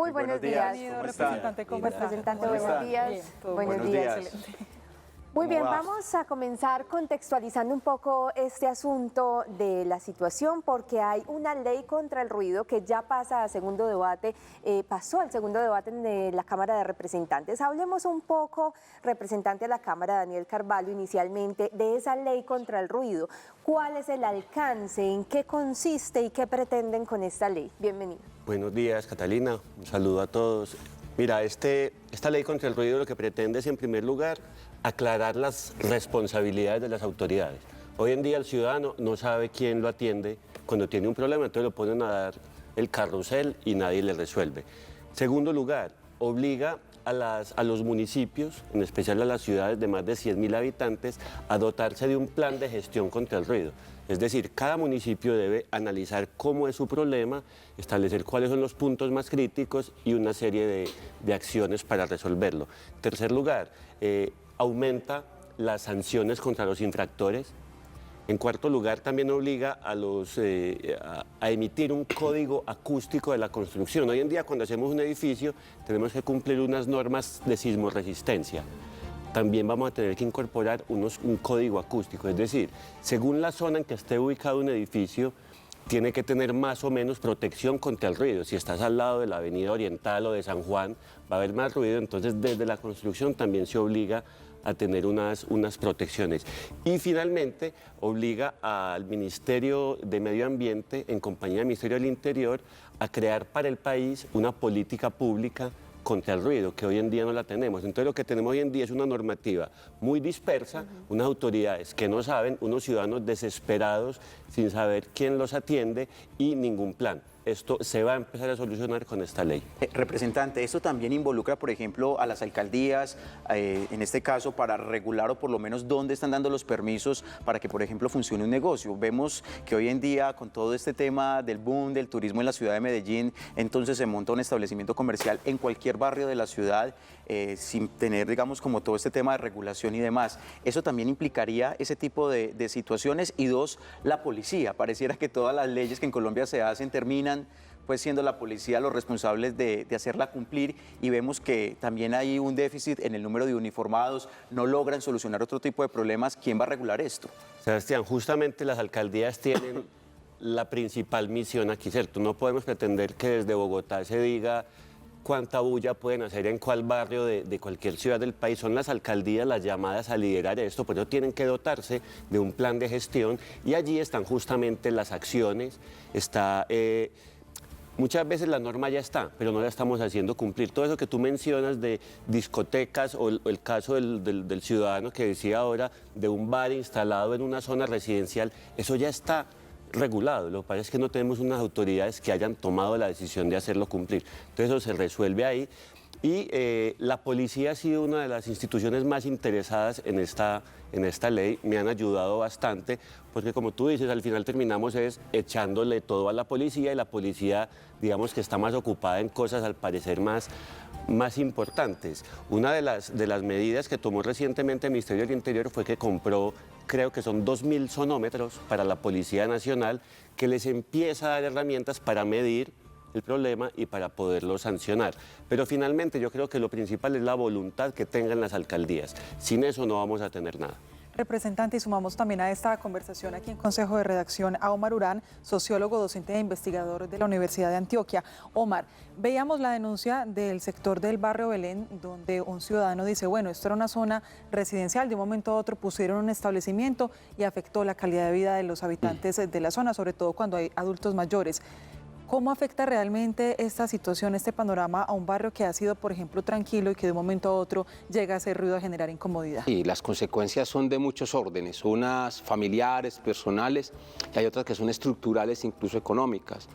Muy buenos días. ¿Cómo está? Representante, ¿Cómo buenos días. Bien, Buenos días. Excelente. Muy bien, ¿Cómo va? vamos a comenzar contextualizando un poco este asunto de la situación, porque hay una ley contra el ruido que ya pasa a segundo debate, pasó al segundo debate en la Cámara de Representantes. Hablemos un poco, representante de la Cámara, Daniel Carvalho, inicialmente, de esa ley contra el ruido. ¿Cuál es el alcance? ¿En qué consiste y qué pretenden con esta ley? Bienvenido. Buenos días, Catalina. Un saludo a todos. Mira, esta ley contra el ruido lo que pretende es, en primer lugar, aclarar las responsabilidades de las autoridades. Hoy en día el ciudadano no sabe quién lo atiende cuando tiene un problema, entonces lo ponen a dar el carrusel y nadie le resuelve. Segundo lugar, obliga a los municipios, en especial a las ciudades de más de 100.000 habitantes, a dotarse de un plan de gestión contra el ruido. Es decir, cada municipio debe analizar cómo es su problema, establecer cuáles son los puntos más críticos y una serie de acciones para resolverlo. En tercer lugar, aumenta las sanciones contra los infractores. En cuarto lugar, también obliga a emitir un código acústico de la construcción. Hoy en día, cuando hacemos un edificio, tenemos que cumplir unas normas de sismorresistencia. También vamos a tener que incorporar un código acústico, es decir, según la zona en que esté ubicado un edificio, tiene que tener más o menos protección contra el ruido. Si estás al lado de la Avenida Oriental o de San Juan, va a haber más ruido, entonces desde la construcción también se obliga a tener unas protecciones. Y finalmente obliga al Ministerio de Medio Ambiente, en compañía del Ministerio del Interior, a crear para el país una política pública contra el ruido, que hoy en día no la tenemos. Entonces lo que tenemos hoy en día es una normativa muy dispersa, unas autoridades que no saben, unos ciudadanos desesperados sin saber quién los atiende y ningún plan. Esto se va a empezar a solucionar con esta ley. Representante, esto también involucra, por ejemplo, a las alcaldías, en este caso, para regular o por lo menos dónde están dando los permisos para que, por ejemplo, funcione un negocio. Vemos que hoy en día, con todo este tema del boom del turismo en la ciudad de Medellín, entonces se monta un establecimiento comercial en cualquier barrio de la ciudad, sin tener, digamos, como todo este tema de regulación y demás. Eso también implicaría ese tipo de situaciones. Y dos, la policía. Pareciera que todas las leyes que en Colombia se hacen terminan pues siendo la policía los responsables de hacerla cumplir, y vemos que también hay un déficit en el número de uniformados, no logran solucionar otro tipo de problemas. ¿Quién va a regular esto? Sebastián, justamente las alcaldías tienen la principal misión aquí, ¿cierto? No podemos pretender que desde Bogotá se diga cuánta bulla pueden hacer en cuál barrio de cualquier ciudad del país. Son las alcaldías las llamadas a liderar esto, por eso tienen que dotarse de un plan de gestión, y allí están justamente las acciones, muchas veces la norma ya está, pero no la estamos haciendo cumplir. Todo eso que tú mencionas de discotecas o el caso del ciudadano que decía ahora de un bar instalado en una zona residencial, eso ya está regulado. Lo que pasa es que no tenemos unas autoridades que hayan tomado la decisión de hacerlo cumplir. Entonces eso se resuelve ahí. Y la policía ha sido una de las instituciones más interesadas en esta ley. Me han ayudado bastante, porque como tú dices, al final terminamos echándole todo a la policía, y la policía, digamos, que está más ocupada en cosas al parecer más importantes. Una de las medidas que tomó recientemente el Ministerio del Interior fue que compró, creo que son 2.000 sonómetros para la Policía Nacional, que les empieza a dar herramientas para medir el problema y para poderlo sancionar. Pero finalmente yo creo que lo principal es la voluntad que tengan las alcaldías. Sin eso no vamos a tener nada. Representante, y sumamos también a esta conversación aquí en Consejo de Redacción a Omar Urán, sociólogo, docente e investigador de la Universidad de Antioquia. Omar, veíamos la denuncia del sector del barrio Belén, donde un ciudadano dice, bueno, esto era una zona residencial, de un momento a otro pusieron un establecimiento y afectó la calidad de vida de los habitantes de la zona, sobre todo cuando hay adultos mayores. ¿Cómo afecta realmente esta situación, este panorama, a un barrio que ha sido, por ejemplo, tranquilo y que de un momento a otro llega a hacer ruido, a generar incomodidad? Y las consecuencias son de muchos órdenes, unas familiares, personales, y hay otras que son estructurales, incluso económicas.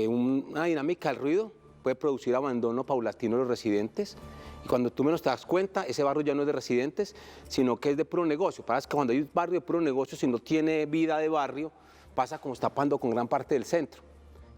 Una dinámica del ruido puede producir abandono paulatino de los residentes, y cuando tú menos te das cuenta, ese barrio ya no es de residentes, sino que es de puro negocio. Pasa que cuando hay un barrio de puro negocio, si no tiene vida de barrio, pasa como está pasando con gran parte del centro,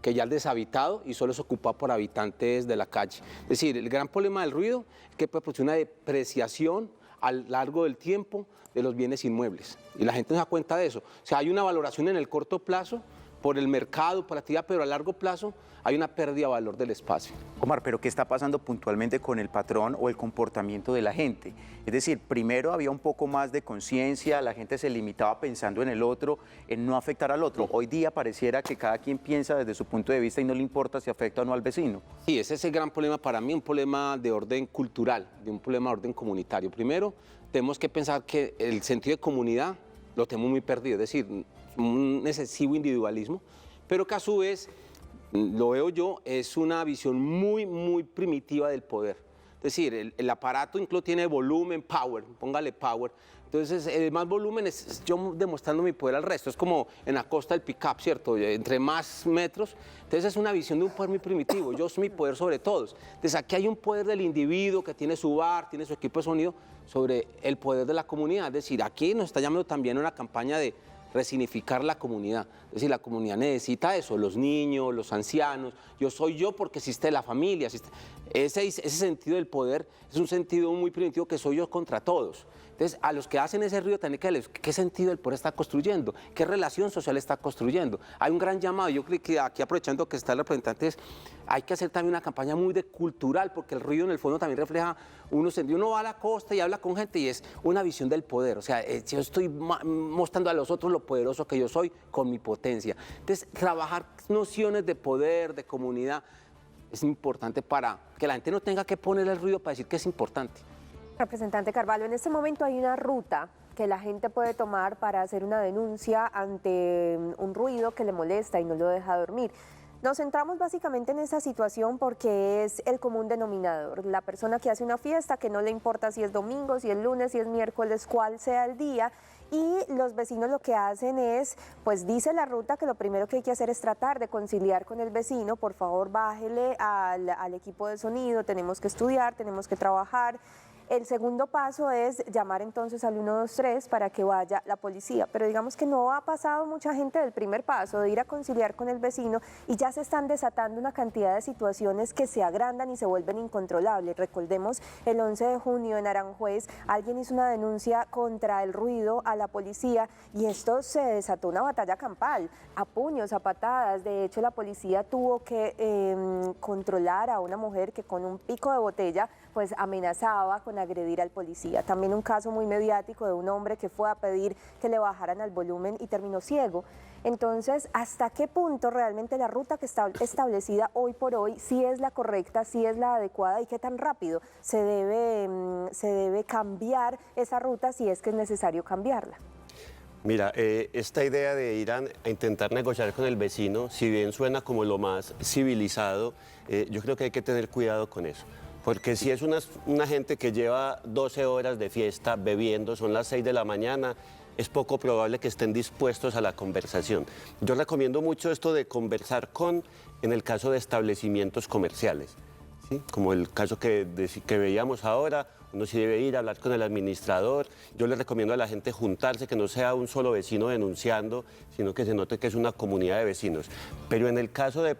que ya es deshabitado y solo es ocupado por habitantes de la calle. Es decir, el gran problema del ruido es que puede producir una depreciación a lo largo del tiempo de los bienes inmuebles. Y la gente no se da cuenta de eso. O sea, hay una valoración en el corto plazo, por el mercado, por la actividad, pero a largo plazo hay una pérdida de valor del espacio. Omar, pero ¿qué está pasando puntualmente con el patrón o el comportamiento de la gente? Es decir, primero había un poco más de conciencia, la gente se limitaba pensando en el otro, en no afectar al otro. Hoy día pareciera que cada quien piensa desde su punto de vista y no le importa si afecta o no al vecino. Sí, ese es el gran problema para mí, un problema de orden cultural, de un problema de orden comunitario. Primero, tenemos que pensar que el sentido de comunidad lo tenemos muy perdido, es decir, un excesivo individualismo, pero que a su vez, lo veo yo, es una visión muy primitiva del poder. Es decir, el aparato incluso tiene volumen, power, póngale power. Entonces, el más volumen es yo demostrando mi poder al resto. Es como en la costa del pick-up, ¿cierto? Entre más metros. Entonces, es una visión de un poder muy primitivo. Yo soy mi poder sobre todos. Entonces, aquí hay un poder del individuo que tiene su bar, tiene su equipo de sonido, sobre el poder de la comunidad. Es decir, aquí nos está llamando también una campaña de resignificar la comunidad. Es decir, la comunidad necesita eso, los niños, los ancianos, yo soy yo porque existe la familia. Ese sentido del poder es un sentido muy primitivo que soy yo contra todos. Entonces, a los que hacen ese ruido también hay que decirles qué sentido el poder está construyendo, qué relación social está construyendo. Hay un gran llamado, yo creo que aquí aprovechando que está el representante, hay que hacer también una campaña muy de cultural, porque el ruido en el fondo también refleja uno va a la costa y habla con gente y es una visión del poder. O sea, yo estoy mostrando a los otros lo poderoso que yo soy con mi potencia. Entonces, trabajar nociones de poder, de comunidad, es importante para que la gente no tenga que poner el ruido para decir que es importante. Representante Carvalho, en este momento hay una ruta que la gente puede tomar para hacer una denuncia ante un ruido que le molesta y no lo deja dormir. Nos centramos básicamente en esa situación porque es el común denominador. La persona que hace una fiesta, que no le importa si es domingo, si es lunes, si es miércoles, cuál sea el día. Y los vecinos lo que hacen es, pues dice la ruta que lo primero que hay que hacer es tratar de conciliar con el vecino. Por favor, bájele al equipo de sonido, tenemos que estudiar, tenemos que trabajar. El segundo paso es llamar entonces al 123 para que vaya la policía, pero digamos que no ha pasado mucha gente del primer paso, de ir a conciliar con el vecino, y ya se están desatando una cantidad de situaciones que se agrandan y se vuelven incontrolables. Recordemos, el 11 de junio en Aranjuez, alguien hizo una denuncia contra el ruido a la policía y esto se desató una batalla campal, a puños, a patadas. De hecho, la policía tuvo que controlar a una mujer que con un pico de botella pues amenazaba con agredir al policía. También un caso muy mediático de un hombre que fue a pedir que le bajaran al volumen y terminó ciego. Entonces, ¿hasta qué punto realmente la ruta que está establecida hoy por hoy sí es la correcta, sí es la adecuada, y qué tan rápido se debe cambiar esa ruta si es que es necesario cambiarla? Mira, esta idea de ir a intentar negociar con el vecino, si bien suena como lo más civilizado, yo creo que hay que tener cuidado con eso. Porque si es una gente que lleva 12 horas de fiesta bebiendo, son las 6 de la mañana, es poco probable que estén dispuestos a la conversación. Yo recomiendo mucho esto de conversar en el caso de establecimientos comerciales, ¿sí? Como el caso que veíamos ahora, uno sí debe ir a hablar con el administrador. Yo le recomiendo a la gente juntarse, que no sea un solo vecino denunciando, sino que se note que es una comunidad de vecinos. Pero en el caso de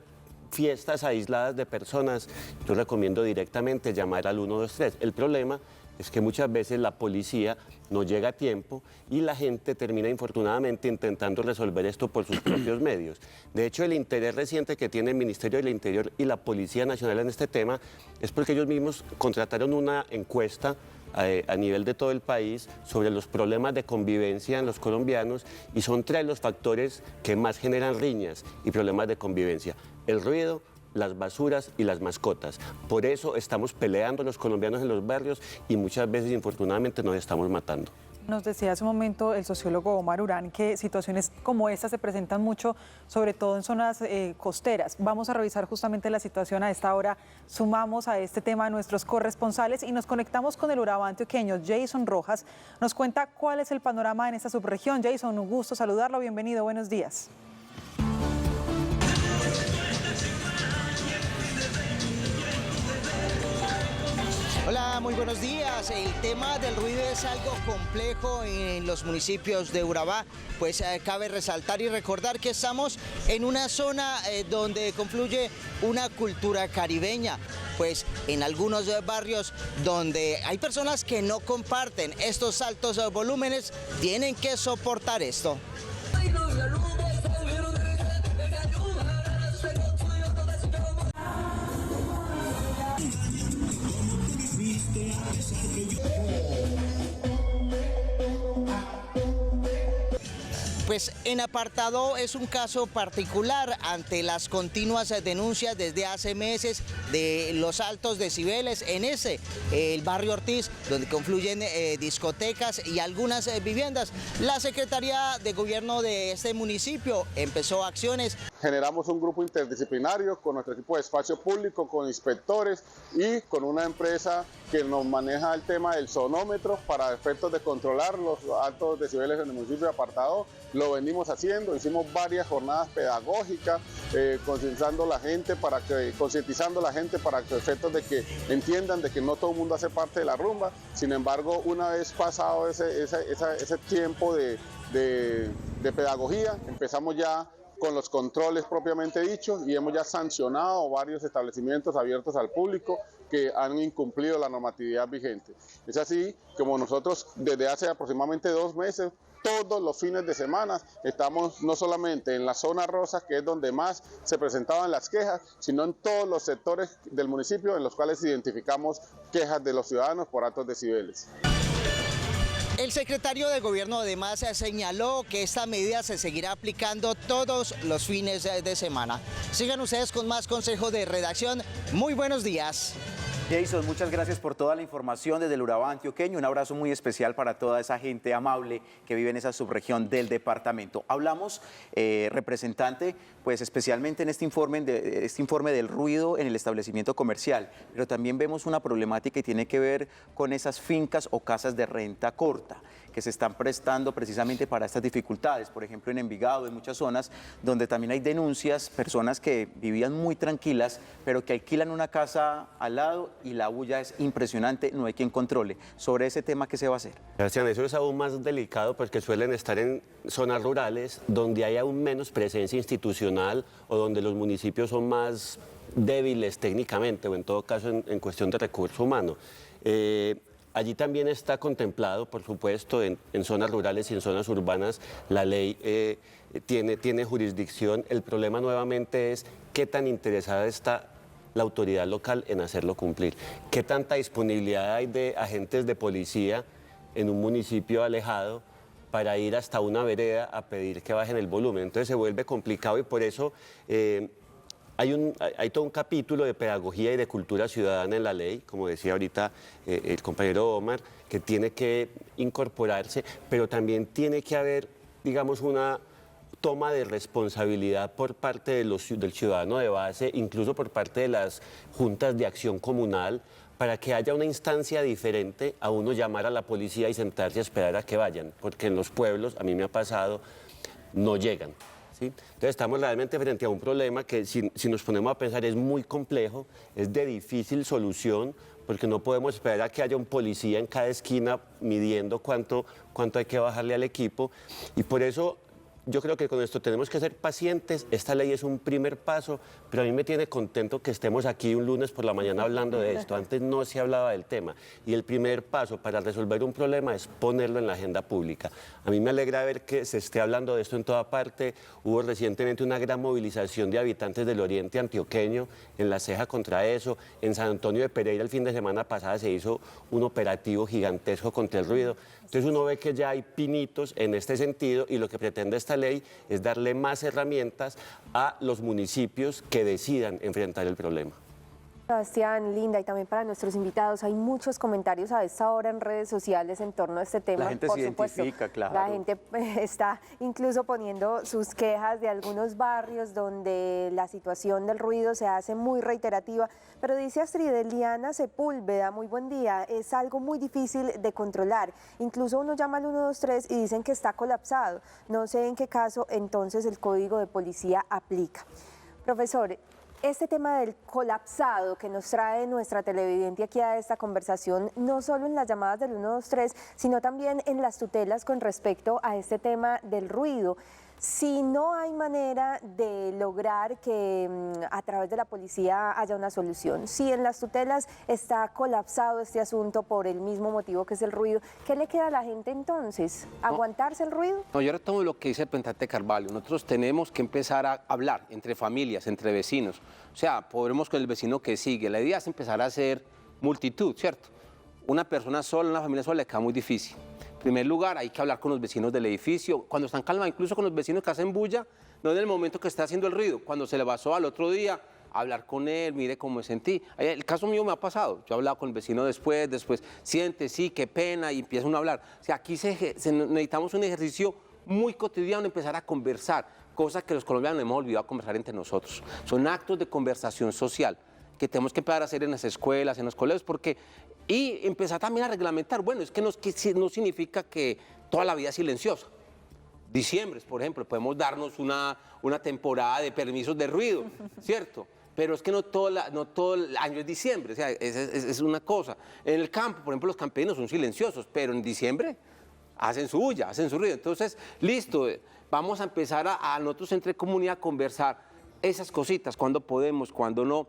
fiestas aisladas de personas, yo recomiendo directamente llamar al 123. El problema es que muchas veces la policía no llega a tiempo y la gente termina infortunadamente intentando resolver esto por sus propios medios. De hecho, el interés reciente que tiene el Ministerio del Interior y la Policía Nacional en este tema es porque ellos mismos contrataron una encuesta a nivel de todo el país sobre los problemas de convivencia en los colombianos, y son 3 los factores que más generan riñas y problemas de convivencia: el ruido, las basuras y las mascotas. Por eso estamos peleando los colombianos en los barrios y muchas veces, infortunadamente, nos estamos matando. Nos decía hace un momento el sociólogo Omar Urán que situaciones como esta se presentan mucho, sobre todo en zonas costeras. Vamos a revisar justamente la situación a esta hora. Sumamos a este tema a nuestros corresponsales y nos conectamos con el Urabá antioqueño. Jason Rojas nos cuenta cuál es el panorama en esta subregión. Jason, un gusto saludarlo. Bienvenido, buenos días. Hola, muy buenos días. El tema del ruido es algo complejo en los municipios de Urabá, pues cabe resaltar y recordar que estamos en una zona donde confluye una cultura caribeña, pues en algunos barrios donde hay personas que no comparten estos altos volúmenes, tienen que soportar esto. Pues en Apartado es un caso particular ante las continuas denuncias desde hace meses de los altos decibeles en el barrio Ortiz, donde confluyen discotecas y algunas viviendas. La Secretaría de Gobierno de este municipio empezó acciones. Generamos un grupo interdisciplinario con nuestro equipo de espacio público, con inspectores y con una empresa que nos maneja el tema del sonómetro para efectos de controlar los altos decibeles en el municipio de Apartado. Lo venimos haciendo, hicimos varias jornadas pedagógicas, concientizando a la gente para que efectos de que entiendan de que no todo el mundo hace parte de la rumba. Sin embargo, una vez pasado ese tiempo de pedagogía, empezamos ya con los controles propiamente dichos y hemos ya sancionado varios establecimientos abiertos al público que han incumplido la normatividad vigente. Es así como nosotros desde hace aproximadamente 2 meses, todos los fines de semana, estamos no solamente en la zona rosa, que es donde más se presentaban las quejas, sino en todos los sectores del municipio en los cuales identificamos quejas de los ciudadanos por altos decibeles. El secretario de Gobierno además señaló que esta medida se seguirá aplicando todos los fines de semana. Sigan ustedes con más consejos de redacción. Muy buenos días. Jason, muchas gracias por toda la información desde el Urabá antioqueño. Un abrazo muy especial para toda esa gente amable que vive en esa subregión del departamento. Hablamos, representante, pues especialmente en este informe del ruido en el establecimiento comercial, pero también vemos una problemática que tiene que ver con esas fincas o casas de renta corta que se están prestando precisamente para estas dificultades. Por ejemplo, en Envigado, en muchas zonas donde también hay denuncias, personas que vivían muy tranquilas, pero que alquilan una casa al lado y la bulla es impresionante, no hay quien controle. Sobre ese tema, ¿qué se va a hacer? Gracias, eso es aún más delicado porque suelen estar en zonas rurales donde hay aún menos presencia institucional o donde los municipios son más débiles técnicamente o en todo caso en cuestión de recurso humano. Allí también está contemplado, por supuesto, en zonas rurales y en zonas urbanas, la ley tiene jurisdicción. El problema nuevamente es qué tan interesada está la autoridad local en hacerlo cumplir. Qué tanta disponibilidad hay de agentes de policía en un municipio alejado para ir hasta una vereda a pedir que bajen el volumen. Entonces se vuelve complicado y por eso hay todo un capítulo de pedagogía y de cultura ciudadana en la ley, como decía ahorita el compañero Omar, que tiene que incorporarse, pero también tiene que haber, digamos, una toma de responsabilidad por parte del ciudadano de base, incluso por parte de las juntas de acción comunal, para que haya una instancia diferente a uno llamar a la policía y sentarse a esperar a que vayan, porque en los pueblos, a mí me ha pasado, no llegan. ¿Sí? Entonces estamos realmente frente a un problema que si nos ponemos a pensar es muy complejo, es de difícil solución, porque no podemos esperar a que haya un policía en cada esquina midiendo cuánto hay que bajarle al equipo, y por eso yo creo que con esto tenemos que ser pacientes. Esta ley es un primer paso, pero a mí me tiene contento que estemos aquí un lunes por la mañana hablando de esto. Antes no se hablaba del tema. Y el primer paso para resolver un problema es ponerlo en la agenda pública. A mí me alegra ver que se esté hablando de esto en toda parte. Hubo recientemente una gran movilización de habitantes del oriente antioqueño en La Ceja contra eso. En San Antonio de Pereira el fin de semana pasada se hizo un operativo gigantesco contra el ruido. Entonces uno ve que ya hay pinitos en este sentido y lo que pretende esta ley es darle más herramientas a los municipios que decidan enfrentar el problema. Sebastián, Linda, y también para nuestros invitados, hay muchos comentarios a esta hora en redes sociales en torno a este tema. La gente se identifica, claro. La gente está incluso poniendo sus quejas de algunos barrios donde la situación del ruido se hace muy reiterativa, pero dice Astrid Eliana Sepúlveda, muy buen día, es algo muy difícil de controlar. Incluso uno llama al 123 y dicen que está colapsado. No sé en qué caso entonces el código de policía aplica. Profesor, este tema del colapsado que nos trae nuestra televidente aquí a esta conversación, no solo en las llamadas del 123, sino también en las tutelas con respecto a este tema del ruido. Si no hay manera de lograr que a través de la policía haya una solución, si en las tutelas está colapsado este asunto por el mismo motivo que es el ruido, ¿qué le queda a la gente entonces? ¿Aguantarse el ruido? No, yo retomo lo que dice el representante Carvalho. Nosotros tenemos que empezar a hablar entre familias, entre vecinos. O sea, podremos con el vecino que sigue. La idea es empezar a hacer multitud, ¿cierto? Una persona sola, una familia sola le queda muy difícil. En primer lugar, hay que hablar con los vecinos del edificio, cuando están calmados, incluso con los vecinos que hacen bulla, no en el momento que está haciendo el ruido, cuando se le pasó al otro día, hablar con él, mire cómo me sentí. El caso mío me ha pasado, yo he hablado con el vecino después, siente, sí, qué pena, y empieza uno a hablar. O sea, aquí necesitamos un ejercicio muy cotidiano, empezar a conversar, cosas que los colombianos hemos olvidado conversar entre nosotros. Son actos de conversación social que tenemos que empezar a hacer en las escuelas, en los colegios, y empezar también a reglamentar. Bueno, es que no significa que toda la vida es silenciosa. Diciembre, por ejemplo, podemos darnos una temporada de permisos de ruido, ¿cierto? Pero es que no todo el año es diciembre, o sea, es una cosa. En el campo, por ejemplo, los campesinos son silenciosos, pero en diciembre hacen su bulla, hacen su ruido. Entonces, listo, vamos a empezar a nosotros entre comunidad a conversar esas cositas, cuando podemos, cuando no.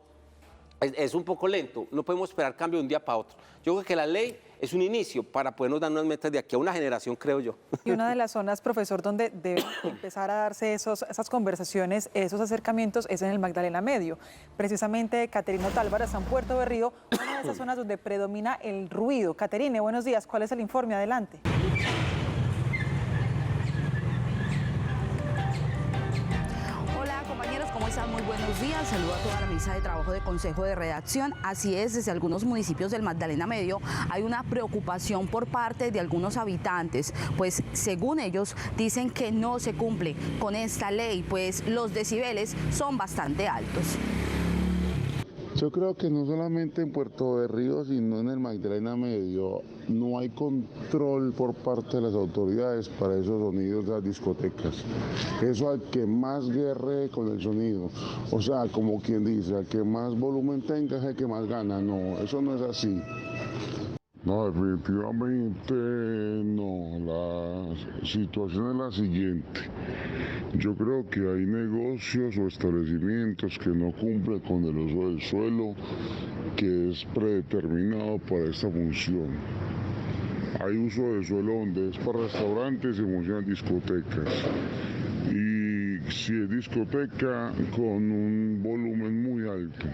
Es un poco lento, no podemos esperar cambio de un día para otro. Yo creo que la ley es un inicio para podernos dar unas metas de aquí a una generación, creo yo. Y una de las zonas, profesor, donde deben empezar a darse esas conversaciones, esos acercamientos, es en el Magdalena Medio. Precisamente, Caterina Otálvara, San Puerto Berrío, una de esas zonas donde predomina el ruido. Caterine, buenos días, ¿cuál es el informe? Adelante. ¿Cómo están? Muy buenos días. Saludo a toda la mesa de trabajo de Consejo de Redacción. Así es, desde algunos municipios del Magdalena Medio hay una preocupación por parte de algunos habitantes, pues según ellos dicen que no se cumple con esta ley, pues los decibeles son bastante altos. Yo creo que no solamente en Puerto Berrío, sino en el Magdalena Medio, no hay control por parte de las autoridades para esos sonidos de las discotecas. Eso al que más guerre con el sonido, o sea, como quien dice, al que más volumen tenga es el que más gana. No, eso no es así. No, definitivamente no. La situación es la siguiente. Yo creo que hay negocios o establecimientos que no cumplen con el uso del suelo que es predeterminado para esta función. Hay uso del suelo donde es para restaurantes y funcionan discotecas. Y si es discoteca con un volumen muy alto.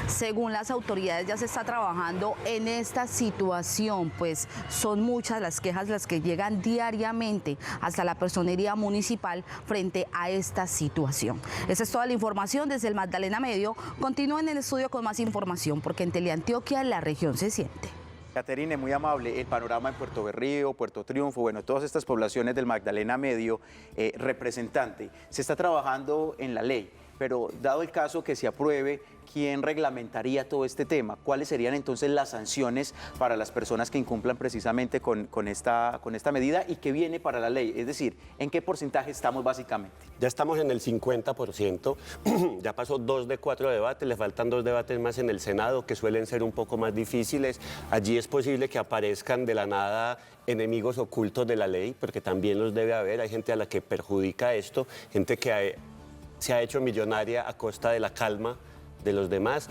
Según las autoridades ya se está trabajando en esta situación, pues son muchas las quejas las que llegan diariamente hasta la personería municipal frente a esta situación. Esa es toda la información desde el Magdalena Medio. Continúen en el estudio con más información porque en Teleantioquia la región se siente. Caterine, muy amable, el panorama en Puerto Berrío, Puerto Triunfo, bueno, todas estas poblaciones del Magdalena Medio, representante, se está trabajando en la ley, pero dado el caso que se apruebe, ¿quién reglamentaría todo este tema? ¿Cuáles serían entonces las sanciones para las personas que incumplan precisamente con esta medida y qué viene para la ley? Es decir, ¿en qué porcentaje estamos básicamente? Ya estamos en el 50%, ya pasó 2 de 4 debates, le faltan 2 debates más en el Senado que suelen ser un poco más difíciles. Allí es posible que aparezcan de la nada enemigos ocultos de la ley, porque también los debe haber, hay gente a la que perjudica esto, gente que se ha hecho millonaria a costa de la calma de los demás,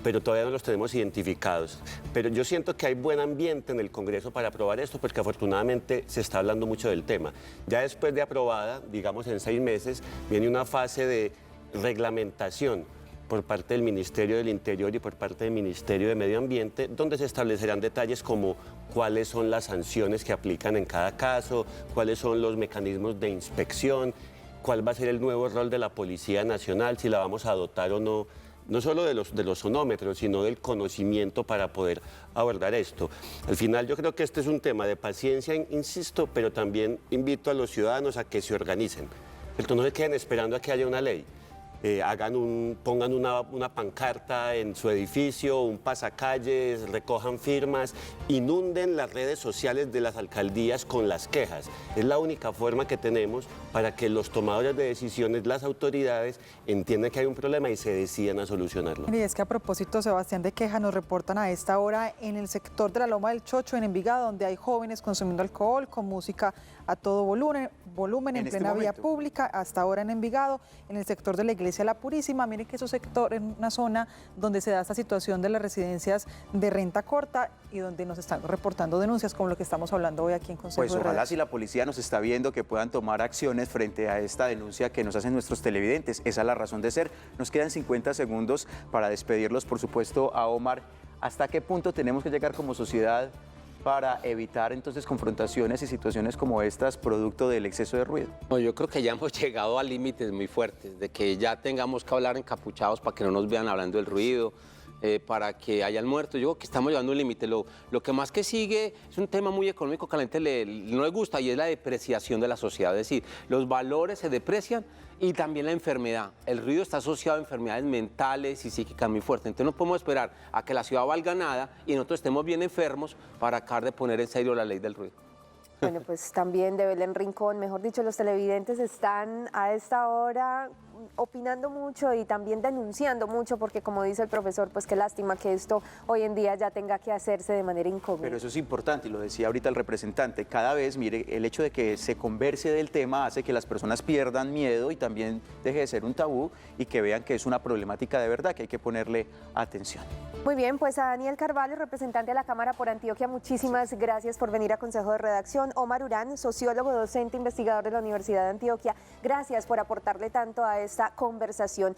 pero todavía no los tenemos identificados. Pero yo siento que hay buen ambiente en el Congreso para aprobar esto, porque afortunadamente se está hablando mucho del tema. Ya después de aprobada, digamos en 6 meses, viene una fase de reglamentación por parte del Ministerio del Interior y por parte del Ministerio de Medio Ambiente, donde se establecerán detalles como cuáles son las sanciones que aplican en cada caso, cuáles son los mecanismos de inspección, cuál va a ser el nuevo rol de la Policía Nacional, si la vamos a dotar o no, no solo de los sonómetros, sino del conocimiento para poder abordar esto. Al final yo creo que este es un tema de paciencia, insisto, pero también invito a los ciudadanos a que se organicen. No se queden esperando a que haya una ley. Pongan una pancarta en su edificio, un pasacalles, recojan firmas, inunden las redes sociales de las alcaldías con las quejas. Es la única forma que tenemos para que los tomadores de decisiones, las autoridades, entiendan que hay un problema y se decidan a solucionarlo. Y es que a propósito, Sebastián, de queja, nos reportan a esta hora en el sector de la Loma del Chocho, en Envigado, donde hay jóvenes consumiendo alcohol con música a todo volumen en plena vía pública, hasta ahora en Envigado, en el sector de la Iglesia La Purísima. Miren que es un sector, en una zona donde se da esta situación de las residencias de renta corta y donde nos están reportando denuncias como lo que estamos hablando hoy aquí en Consejo de Pues ojalá Redacción. si la policía nos está viendo que puedan tomar acciones frente a esta denuncia que nos hacen nuestros televidentes. Esa es la razón de ser. Nos quedan 50 segundos para despedirlos, por supuesto, a Omar. ¿Hasta qué punto tenemos que llegar como sociedad para evitar entonces confrontaciones y situaciones como estas producto del exceso de ruido? No, yo creo que ya hemos llegado a límites muy fuertes, de que ya tengamos que hablar encapuchados para que no nos vean hablando del ruido, para que hayan muertos. Yo creo que estamos llevando un límite. Lo que más que sigue es un tema muy económico que a la gente no le gusta, y es la depreciación de la sociedad. Es decir, los valores se deprecian y también la enfermedad. El ruido está asociado a enfermedades mentales y psíquicas muy fuertes. Entonces no podemos esperar a que la ciudad valga nada y nosotros estemos bien enfermos para acabar de poner en serio la ley del ruido. Bueno, pues también de Belén Rincón, mejor dicho, los televidentes están a esta hora opinando mucho y también denunciando mucho, porque como dice el profesor, pues qué lástima que esto hoy en día ya tenga que hacerse de manera incógnita. Pero eso es importante, y lo decía ahorita el representante, cada vez, mire, el hecho de que se converse del tema hace que las personas pierdan miedo y también deje de ser un tabú y que vean que es una problemática de verdad, que hay que ponerle atención. Muy bien, pues a Daniel Carvalho, representante de la Cámara por Antioquia, muchísimas gracias por venir a Consejo de Redacción. Omar Urán, sociólogo, docente, investigador de la Universidad de Antioquia, gracias por aportarle tanto a esta conversación.